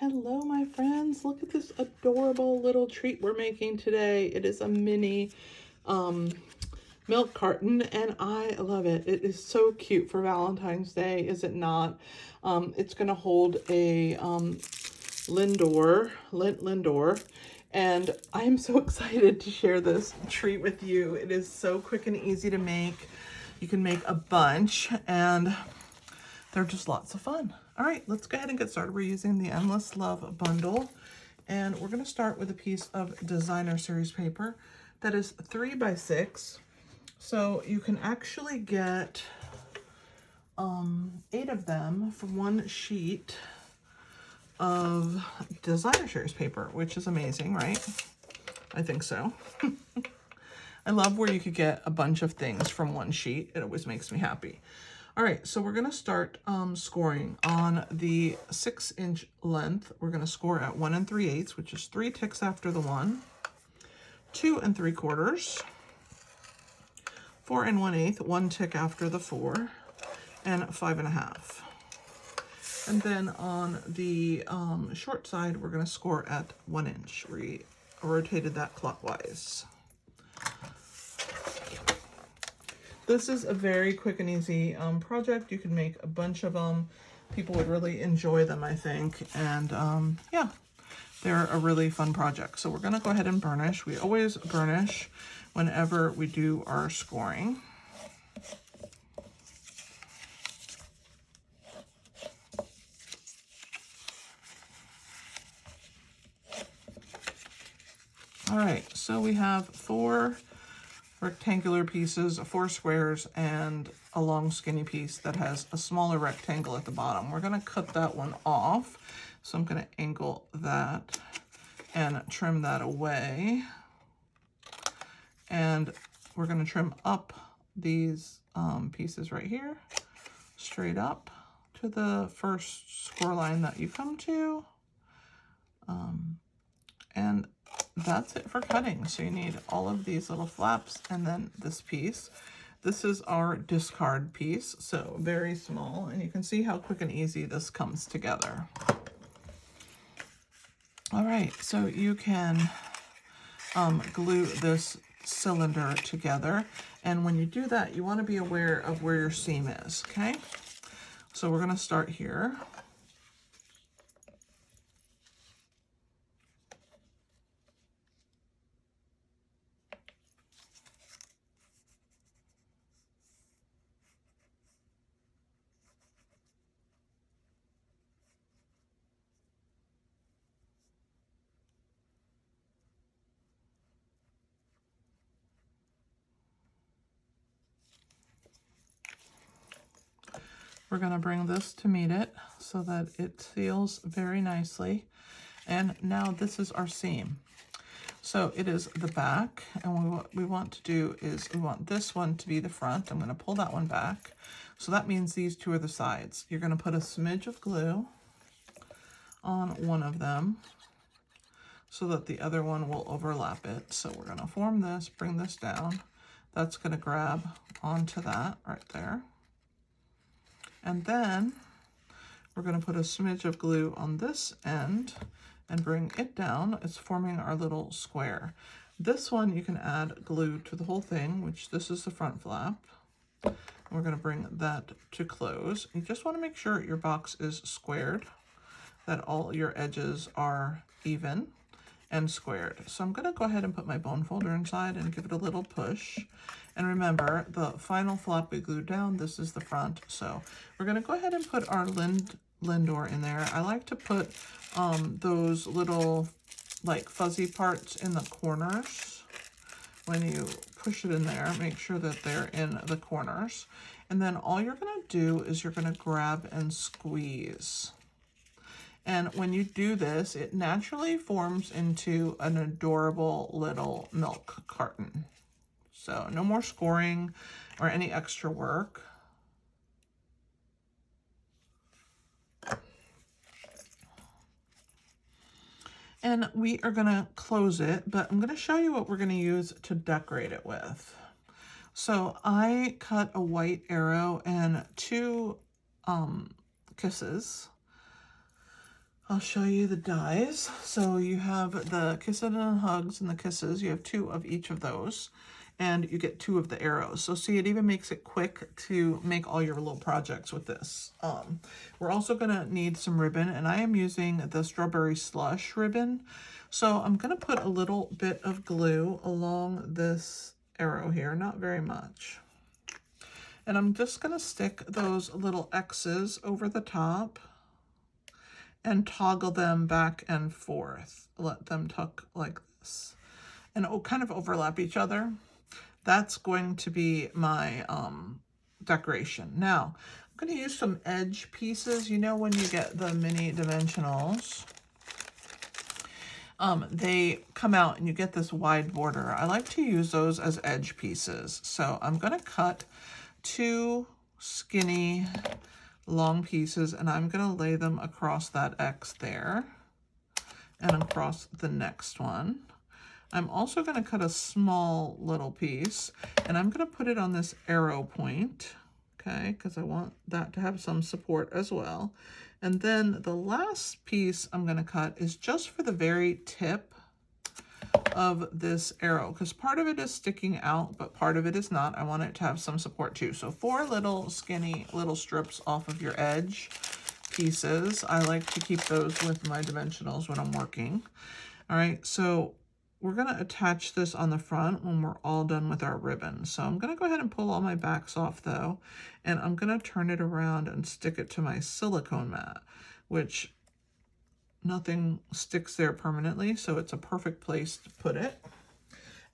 Hello, my friends. Look at this adorable little treat we're making today. It is a mini milk carton, and I love it. It is so cute for Valentine's Day, is it not? It's going to hold a Lindor, and I am so excited to share this treat with you. It is so quick and easy to make. You can make a bunch, and they're just lots of fun. All right, let's go ahead and get started. We're using the Endless Love bundle, and we're going to start with a piece of designer series paper that is 3 by 6. So you can actually get 8 of them from one sheet of designer series paper, which is amazing, right? I think so. I love where you could get a bunch of things from one sheet. It always makes me happy. All right, so we're gonna start scoring on the 6-inch length. We're gonna score at 1 3/8, which is 3 ticks after the 1, 2 3/4, 4 1/8, 1 tick after the 4, and 5 1/2. And then on the short side, we're gonna score at 1 inch. We rotated that clockwise. This is a very quick and easy project. You can make a bunch of them. People would really enjoy them, I think. And yeah, they're a really fun project. So we're gonna go ahead and burnish. We always burnish whenever we do our scoring. All right, so we have 4 rectangular pieces, 4 squares, and a long skinny piece that has a smaller rectangle at the bottom. We're gonna cut that one off. So I'm gonna angle that and trim that away. And we're gonna trim up these pieces right here, straight up to the first score line that you come to. And that's it for cutting. So you need all of these little flaps and then this piece. This is our discard piece, so very small, and you can see how quick and easy this comes together. All right, so you can glue this cylinder together, and when you do that, you want to be aware of where your seam is, okay? So we're going to start here. We're going to bring this to meet it so that it seals very nicely. And now this is our seam. So it is the back, and what we want to do is we want this one to be the front. I'm going to pull that one back. So that means these two are the sides. You're going to put a smidge of glue on one of them so that the other one will overlap it. So we're going to form this, bring this down. That's going to grab onto that right there. And then we're going to put a smidge of glue on this end and bring it down. It's forming our little square. This one you can add glue to the whole thing, which this is the front flap. And we're going to bring that to close. You just want to make sure your box is squared, that all your edges are even and squared. So I'm going to go ahead and put my bone folder inside and give it a little push. And remember, the final flap we glued down, this is the front. So we're going to go ahead and put our Lindor in there. I like to put those little like fuzzy parts in the corners. When you push it in there, make sure that they're in the corners. And then all you're going to do is you're going to grab and squeeze. And when you do this, it naturally forms into an adorable little milk carton. So no more scoring or any extra work. And we are going to close it, but I'm going to show you what we're going to use to decorate it with. So I cut a white arrow and 2 kisses I'll show you the dies. So you have the Kisses and Hugs and the Kisses. You have 2 of each of those. And you get 2 of the arrows. So see, it even makes it quick to make all your little projects with this. We're also going to need some ribbon. And I am using the Strawberry Slush ribbon. So I'm going to put a little bit of glue along this arrow here. Not very much. And I'm just going to stick those little X's over the top and toggle them back and forth. Let them tuck like this. And kind of overlap each other. That's going to be my decoration. Now, I'm going to use some edge pieces. You know when you get the mini dimensionals, they come out and you get this wide border. I like to use those as edge pieces. So I'm going to cut 2 skinny long pieces, and I'm going to lay them across that X there and across the next one. I'm also going to cut a small little piece, and I'm going to put it on this arrow point, okay, because I want that to have some support as well. And then the last piece I'm going to cut is just for the very tip of this arrow, because part of it is sticking out, but part of it is not. I want it to have some support too. So 4 little skinny little strips off of your edge pieces. I like to keep those with my dimensionals when I'm working. All right, so we're going to attach this on the front when we're all done with our ribbon. So I'm going to go ahead and pull all my backs off though, and I'm going to turn it around and stick it to my silicone mat, which nothing sticks there permanently, so it's a perfect place to put it.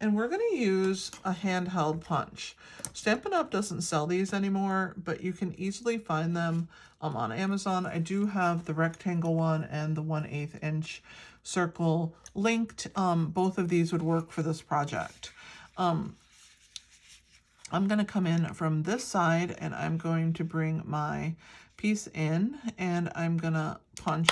And we're going to use a handheld punch. Stampin' Up! Doesn't sell these anymore, but you can easily find them on Amazon. I do have the rectangle one and the 1/8 inch circle linked. Both of these would work for this project. I'm going to come in from this side, and I'm going to bring my piece in, and I'm going to punch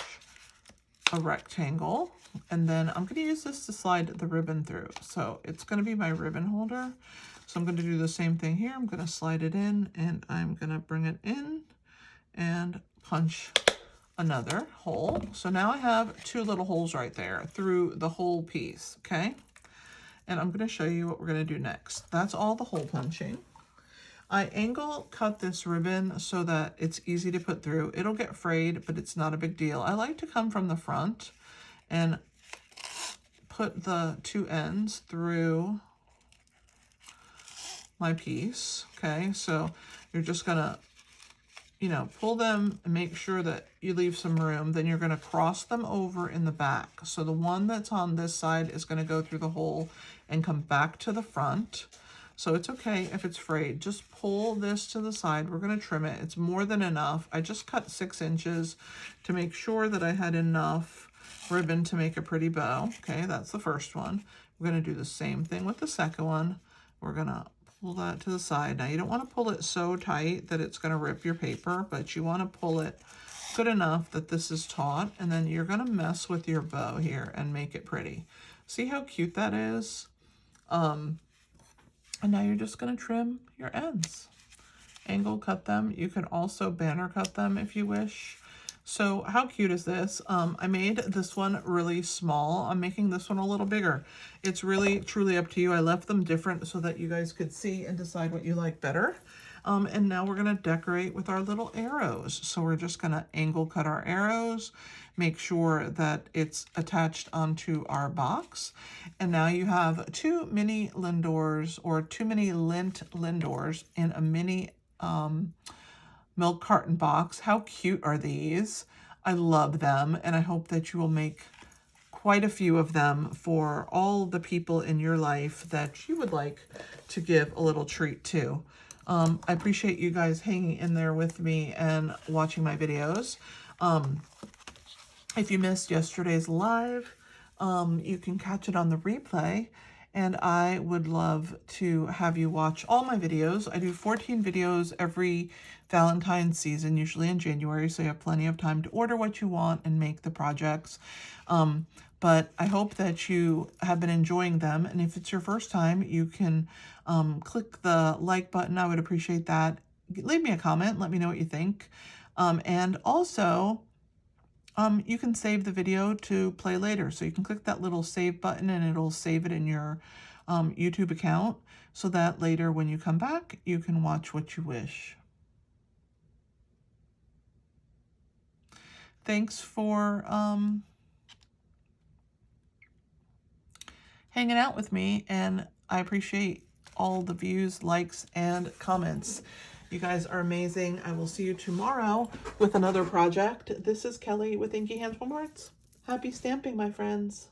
a rectangle, and then I'm going to use this to slide the ribbon through. So it's going to be my ribbon holder. So I'm going to do the same thing here. I'm going to slide it in, and I'm going to bring it in and punch another hole. So now I have 2 little holes right there through the whole piece, okay? And I'm going to show you what we're going to do next. That's all the hole punching. I angle cut this ribbon so that it's easy to put through. It'll get frayed, but it's not a big deal. I like to come from the front and put the 2 ends through my piece, okay? So you're just gonna, pull them and make sure that you leave some room. Then you're gonna cross them over in the back. So the one that's on this side is gonna go through the hole and come back to the front. So it's okay if it's frayed. Just pull this to the side. We're going to trim it. It's more than enough. I just cut 6 inches to make sure that I had enough ribbon to make a pretty bow. Okay, that's the first one. We're going to do the same thing with the second one. We're going to pull that to the side. Now, you don't want to pull it so tight that it's going to rip your paper, but you want to pull it good enough that this is taut, and then you're going to mess with your bow here and make it pretty. See how cute that is? And now you're just going to trim your ends. Angle cut them. You can also banner cut them if you wish. So how cute is this? I made this one really small. I'm making this one a little bigger. It's really, truly up to you. I left them different so that you guys could see and decide what you like better. And now we're going to decorate with our little arrows. So we're just going to angle cut our arrows, make sure that it's attached onto our box. And now you have 2 mini Lindors, or 2 mini Lindt Lindors in a mini milk carton box. How cute are these? I love them, and I hope that you will make quite a few of them for all the people in your life that you would like to give a little treat to. I appreciate you guys hanging in there with me and watching my videos. If you missed yesterday's live, you can catch it on the replay, and I would love to have you watch all my videos. I do 14 videos every Valentine season, usually in January, so you have plenty of time to order what you want and make the projects. But I hope that you have been enjoying them, and if it's your first time, you can click the like button. I would appreciate that. Leave me a comment. Let me know what you think. And also, you can save the video to play later. So you can click that little save button and it'll save it in your YouTube account so that later when you come back, you can watch what you wish. Thanks for hanging out with me, and I appreciate all the views, likes, and comments. You guys are amazing. I will see you tomorrow with another project. This is Kelly with Inky Hands Arts. Happy stamping, my friends.